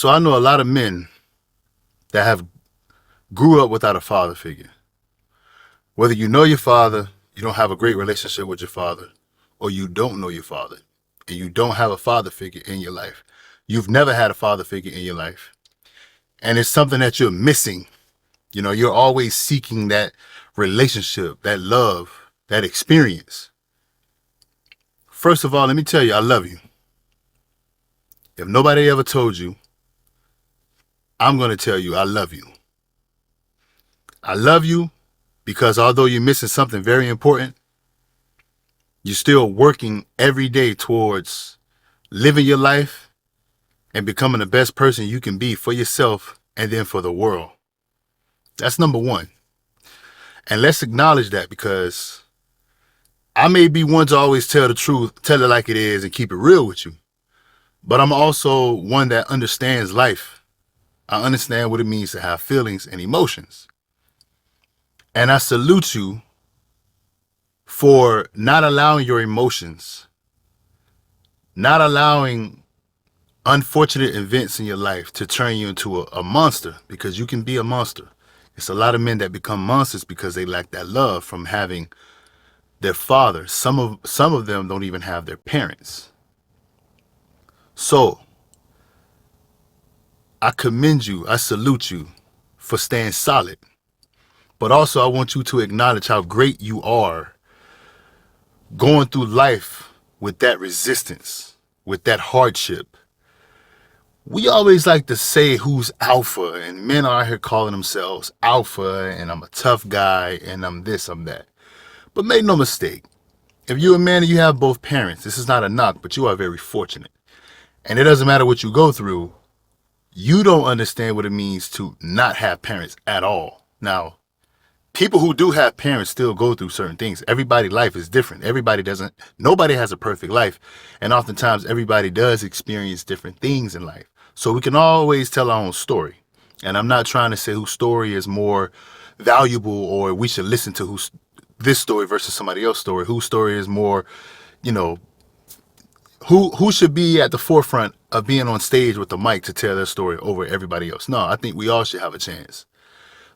So I know a lot of men that have grew up without a father figure. Whether you know your father, you don't have a great relationship with your father, or you don't know your father and you don't have a father figure in your life. You've never had a father figure in your life. And it's something that you're missing. You're always seeking that relationship, that love, that experience. First of all, let me tell you, I love you. If nobody ever told you, I'm going to tell you, I love you. I love you because although you're missing something very important, you're still working every day towards living your life and becoming the best person you can be for yourself and then for the world. That's number one. And let's acknowledge that, because I may be one to always tell the truth, tell it like it is, and keep it real with you. But I'm also one that understands life. I understand what it means to have feelings and emotions. And I salute you for not allowing your emotions, not allowing unfortunate events in your life to turn you into a monster, because you can be a monster. It's a lot of men that become monsters because they lack that love from having their father. Some of them don't even have their parents. So I commend you, I salute you for staying solid. But also I want you to acknowledge how great you are going through life with that resistance, with that hardship. We always like to say who's alpha, and men are out here calling themselves alpha, and I'm a tough guy, and I'm this, I'm that. But make no mistake, if you're a man and you have both parents, this is not a knock, but you are very fortunate. And it doesn't matter what you go through, you don't understand what it means to not have parents at all. Now, people who do have parents still go through certain things. Everybody's life is different. Nobody has a perfect life. And oftentimes everybody does experience different things in life. So we can always tell our own story. And I'm not trying to say whose story is more valuable or we should listen to this story versus somebody else's story. Whose story is more, who should be at the forefront of being on stage with the mic to tell their story over everybody else. No, I think we all should have a chance.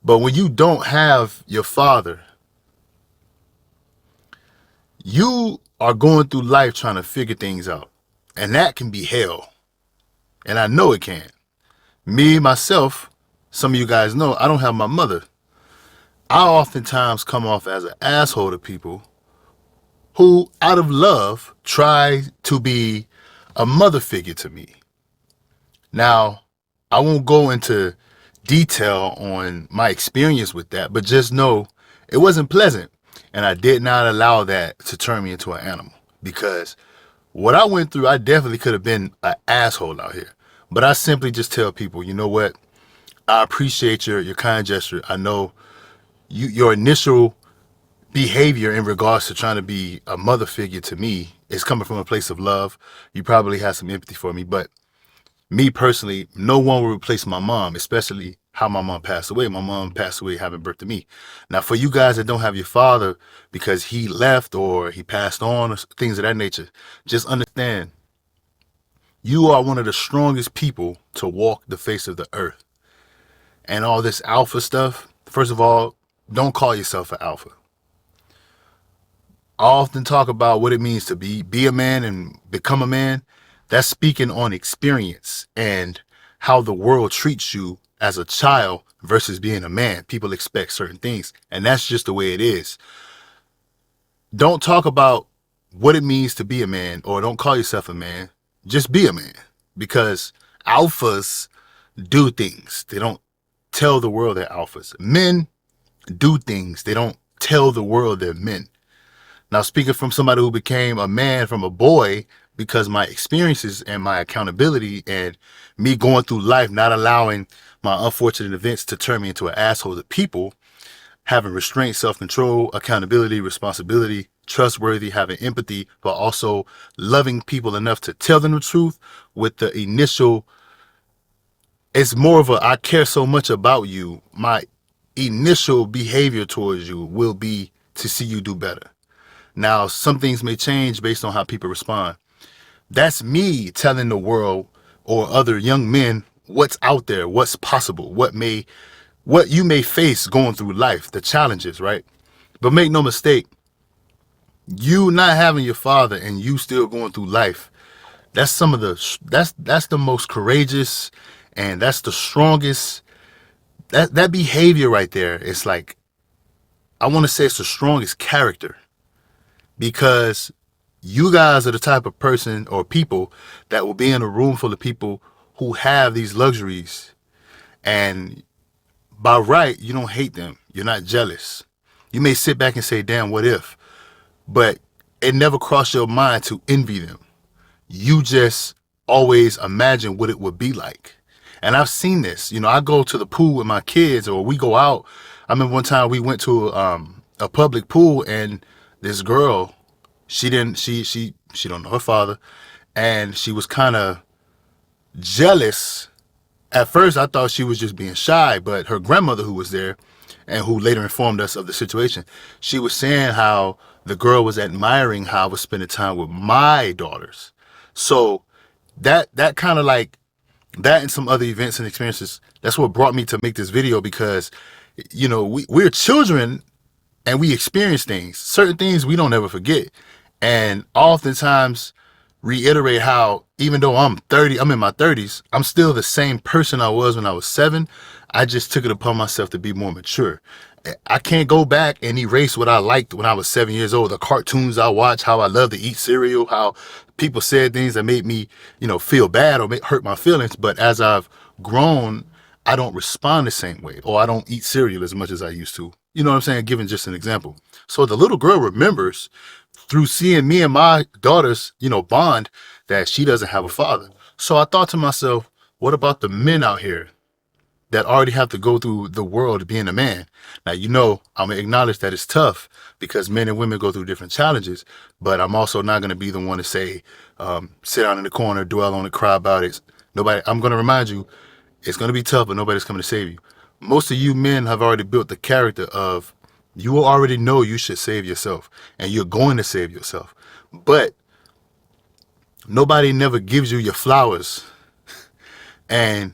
But when you don't have your father, you are going through life trying to figure things out. And that can be hell. And I know it can. Me, myself, some of you guys know, I don't have my mother. I oftentimes come off as an asshole to people who, out of love, try to be a mother figure to me. Now, I won't go into detail on my experience with that, but just know it wasn't pleasant. And I did not allow that to turn me into an animal, because what I went through, I definitely could have been an asshole out here. But I simply just tell people, you know what? I appreciate your kind gesture. I know your initial behavior in regards to trying to be a mother figure to me is coming from a place of love. You probably have some empathy for me, but me personally, no one will replace my mom, especially how my mom passed away. My mom passed away having birth to me. Now, for you guys that don't have your father because he left or he passed on or things of that nature, just understand you are one of the strongest people to walk the face of the earth. And all this alpha stuff, first of all, don't call yourself an alpha. I often talk about what it means to be a man and become a man. That's speaking on experience and how the world treats you as a child versus being a man. People expect certain things, and that's just the way it is. Don't talk about what it means to be a man, or don't call yourself a man. Just be a man, because alphas do things. They don't tell the world they're alphas. Men do things. They don't tell the world they're men. Now, speaking from somebody who became a man from a boy, because my experiences and my accountability and me going through life, not allowing my unfortunate events to turn me into an asshole to people, having restraint, self-control, accountability, responsibility, trustworthy, having empathy, but also loving people enough to tell them the truth with the initial, it's more of a, I care so much about you. My initial behavior towards you will be to see you do better. Now, some things may change based on how people respond. That's me telling the world or other young men what's out there, what's possible, what you may face going through life, the challenges, right? But make no mistake, you not having your father and you still going through life, that's some of the that's the most courageous, and that's the strongest. That behavior right there, it's like, I want to say it's the strongest character, because you guys are the type of person or people that will be in a room full of people who have these luxuries, and by right, you don't hate them. You're not jealous. You may sit back and say, damn, what if? But it never crossed your mind to envy them. You just always imagine what it would be like. And I've seen this. I go to the pool with my kids, or we go out. I remember one time we went to a public pool, and this girl, she don't know her father, and she was kind of jealous. At first, I thought she was just being shy, but her grandmother, who was there and who later informed us of the situation, she was saying how the girl was admiring how I was spending time with my daughters. So that kind of like that, and some other events and experiences, that's what brought me to make this video, because we're children and we experience things. Certain things we don't ever forget. And oftentimes reiterate how, even though I'm in my 30s, I'm still the same person I was when I was 7. I just took it upon myself to be more mature. I can't go back and erase what I liked when I was 7 years old, the cartoons I watched, how I loved to eat cereal, how people said things that made me, feel bad or hurt my feelings. But as I've grown, I don't respond the same way, or I don't eat cereal as much as I used to. You know what I'm saying? Giving just an example. So the little girl remembers through seeing me and my daughters, bond, that she doesn't have a father. So I thought to myself, what about the men out here that already have to go through the world being a man? Now, I'm going to acknowledge that it's tough, because men and women go through different challenges, but I'm also not going to be the one to say, sit down in the corner, dwell on it, cry about it. I'm going to remind you, it's going to be tough, but nobody's coming to save you. Most of you men have already built the character of, you already know you should save yourself, and you're going to save yourself. But nobody never gives you your flowers. And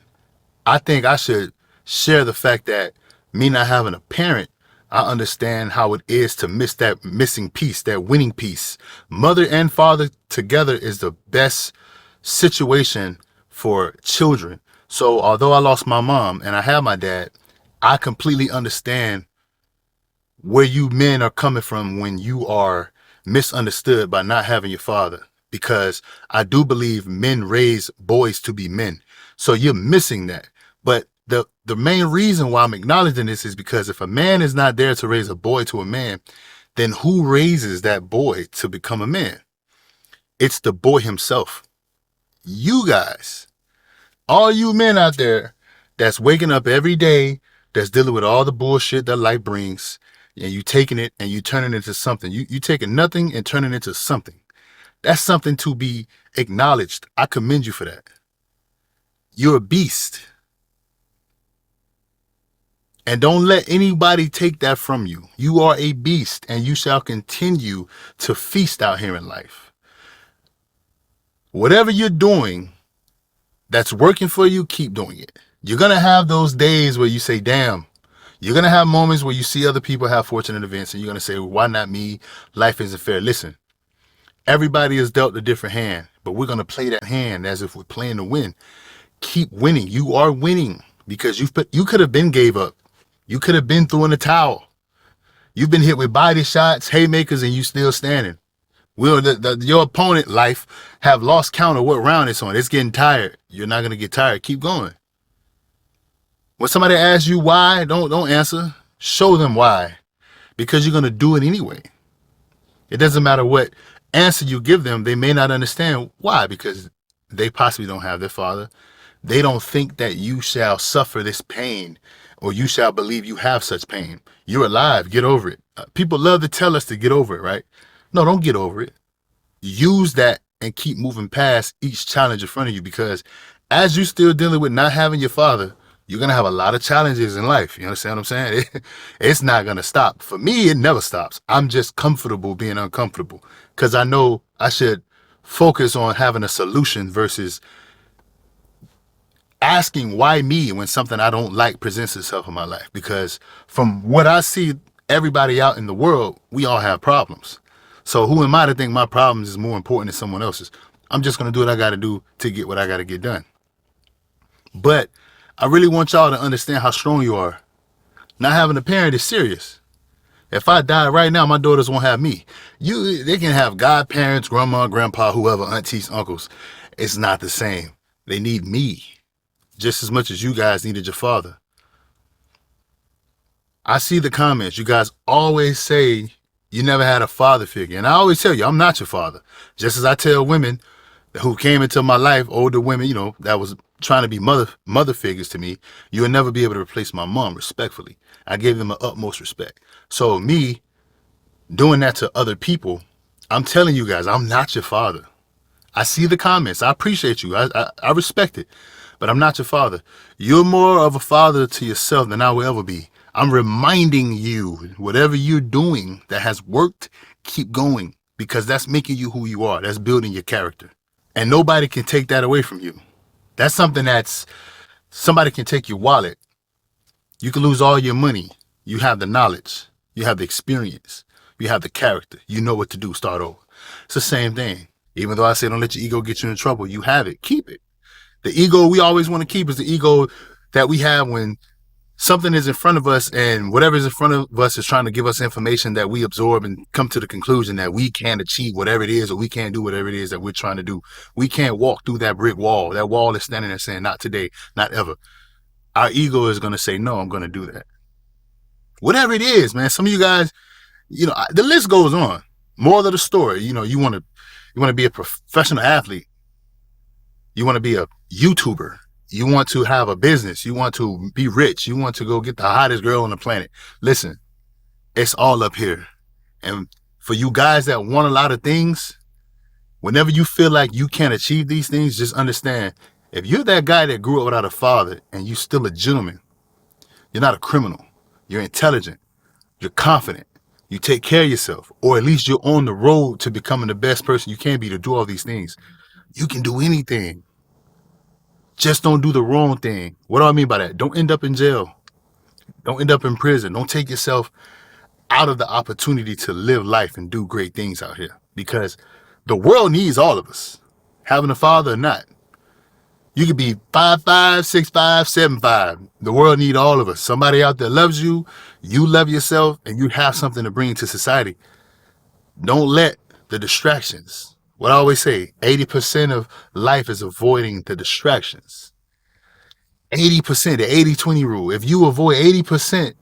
I think I should share the fact that me not having a parent, I understand how it is to miss that missing piece, that winning piece. Mother and father together is the best situation for children. So although I lost my mom and I have my dad, I completely understand where you men are coming from when you are misunderstood by not having your father, because I do believe men raise boys to be men. So you're missing that. But the main reason why I'm acknowledging this is because if a man is not there to raise a boy to a man, then who raises that boy to become a man? It's the boy himself. You guys, all you men out there that's waking up every day, that's dealing with all the bullshit that life brings, and you taking it and you turning it into something. You taking nothing and turning it into something. That's something to be acknowledged. I commend you for that. You're a beast. And don't let anybody take that from you. You are a beast, and you shall continue to feast out here in life. Whatever you're doing that's working for you, keep doing it. You're going to have those days where you say, damn. You're going to have moments where you see other people have fortunate events, and you're going to say, well, why not me? Life isn't fair. Listen, everybody is dealt a different hand, but we're going to play that hand as if we're playing to win. Keep winning. You are winning, because you could have been gave up. You could have been throwing the towel. You've been hit with body shots, haymakers, and you still standing. Your opponent life have lost count of what round it's on. It's getting tired. You're not going to get tired. Keep going. When somebody asks you why, don't answer. Show them why. Because you're going to do it anyway. It doesn't matter what answer you give them. They may not understand why, because they possibly don't have their father. They don't think that you shall suffer this pain, or you shall believe you have such pain. You're alive. Get over it. People love to tell us to get over it, right? No, don't get over it. Use that and keep moving past each challenge in front of you, because as you're still dealing with not having your father, you're going to have a lot of challenges in life. You understand what I'm saying? It's not going to stop. For me, it never stops. I'm just comfortable being uncomfortable, because I know I should focus on having a solution versus asking why me when something I don't like presents itself in my life. Because from what I see, everybody out in the world, we all have problems. So who am I to think my problems is more important than someone else's? I'm just going to do what I got to do to get what I got to get done. But I really want y'all to understand how strong you are. Not having a parent is serious. If I die right now, my daughters won't have me. They can have godparents, grandma, grandpa, whoever, aunties, uncles. It's not the same. They need me just as much as you guys needed your father. I see the comments. You guys always say you never had a father figure. And I always tell you, I'm not your father. Just as I tell women who came into my life, older women, that was trying to be mother figures to me, you will never be able to replace my mom, respectfully. I gave them the utmost respect. So me doing that to other people, I'm telling you guys, I'm not your father. I see the comments. I appreciate you. I respect it. But I'm not your father. You're more of a father to yourself than I will ever be. I'm reminding you, whatever you're doing that has worked, keep going. Because that's making you who you are. That's building your character. And nobody can take that away from you. That's something somebody can take your wallet. You can lose all your money. You have the knowledge. You have the experience. You have the character. You know what to do. Start over. It's the same thing. Even though I say don't let your ego get you in trouble, you have it. Keep it. The ego we always want to keep is the ego that we have when something is in front of us and whatever is in front of us is trying to give us information that we absorb and come to the conclusion that we can't achieve whatever it is or we can't do whatever it is that we're trying to do. We can't walk through that brick wall. That wall is standing there saying, not today, not ever. Our ego is going to say, no, I'm going to do that. Whatever it is, man. Some of you guys, the list goes on. Moral of the story, you want to be a professional athlete. You want to be a YouTuber. You want to have a business. You want to be rich. You want to go get the hottest girl on the planet. Listen, it's all up here. And for you guys that want a lot of things, whenever you feel like you can't achieve these things, just understand, if you're that guy that grew up without a father and you're still a gentleman, you're not a criminal. You're intelligent. You're confident. You take care of yourself, or at least you're on the road to becoming the best person you can be to do all these things. You can do anything. Just don't do the wrong thing. What do I mean by that? Don't end up in jail. Don't end up in prison. Don't take yourself out of the opportunity to live life and do great things out here, because the world needs all of us, having a father or not. You could be 5'5", 6'5", 7'5". The world needs all of us. Somebody out there loves you, you love yourself, and you have something to bring to society. Don't let the distractions. What I always say, 80% of life is avoiding the distractions. 80%, the 80-20 rule. If you avoid 80%,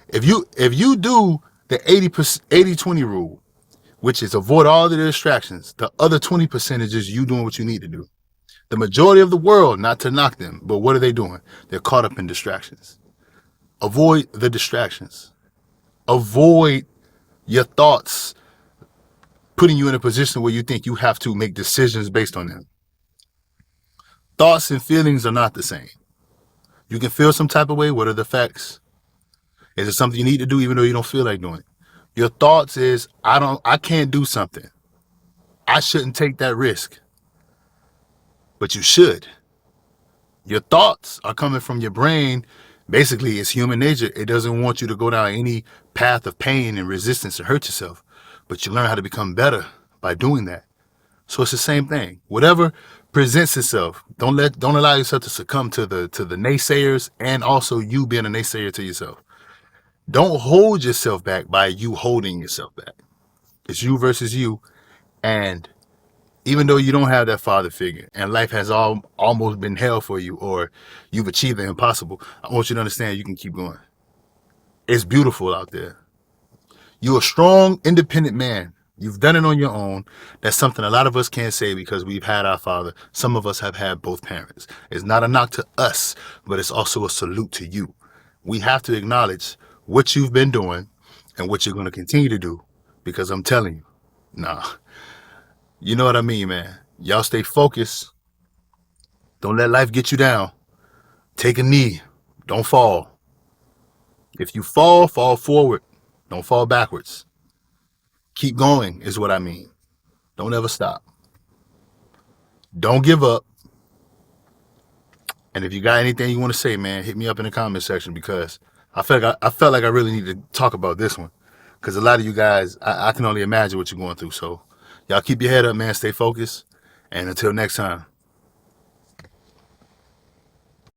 if you do the 80-20 rule, which is avoid all the distractions, the other 20% is just you doing what you need to do. The majority of the world, not to knock them, but what are they doing? They're caught up in distractions. Avoid the distractions. Avoid your thoughts putting you in a position where you think you have to make decisions based on them. Thoughts and feelings are not the same. You can feel some type of way. What are the facts? Is it something you need to do even though you don't feel like doing it? Your thoughts is, I can't do something. I shouldn't take that risk. But you should. Your thoughts are coming from your brain. Basically, it's human nature. It doesn't want you to go down any path of pain and resistance to hurt yourself. But you learn how to become better by doing that. So it's the same thing. Whatever presents itself, don't allow yourself to succumb to the naysayers, and also you being a naysayer to yourself. Don't hold yourself back by you holding yourself back. It's you versus you. And even though you don't have that father figure and life has almost been hell for you, or you've achieved the impossible, I want you to understand you can keep going. It's beautiful out there. You're a strong, independent man. You've done it on your own. That's something a lot of us can't say because we've had our father. Some of us have had both parents. It's not a knock to us, but it's also a salute to you. We have to acknowledge what you've been doing and what you're going to continue to do, because I'm telling you, nah. You know what I mean, man. Y'all stay focused. Don't let life get you down. Take a knee. Don't fall. If you fall forward. Don't fall backwards. Keep going is what I mean. Don't ever stop. Don't give up. And if you got anything you want to say, man, hit me up in the comment section because I felt like I really need to talk about this one because a lot of you guys, I can only imagine what you're going through. So y'all keep your head up, man. Stay focused. And until next time.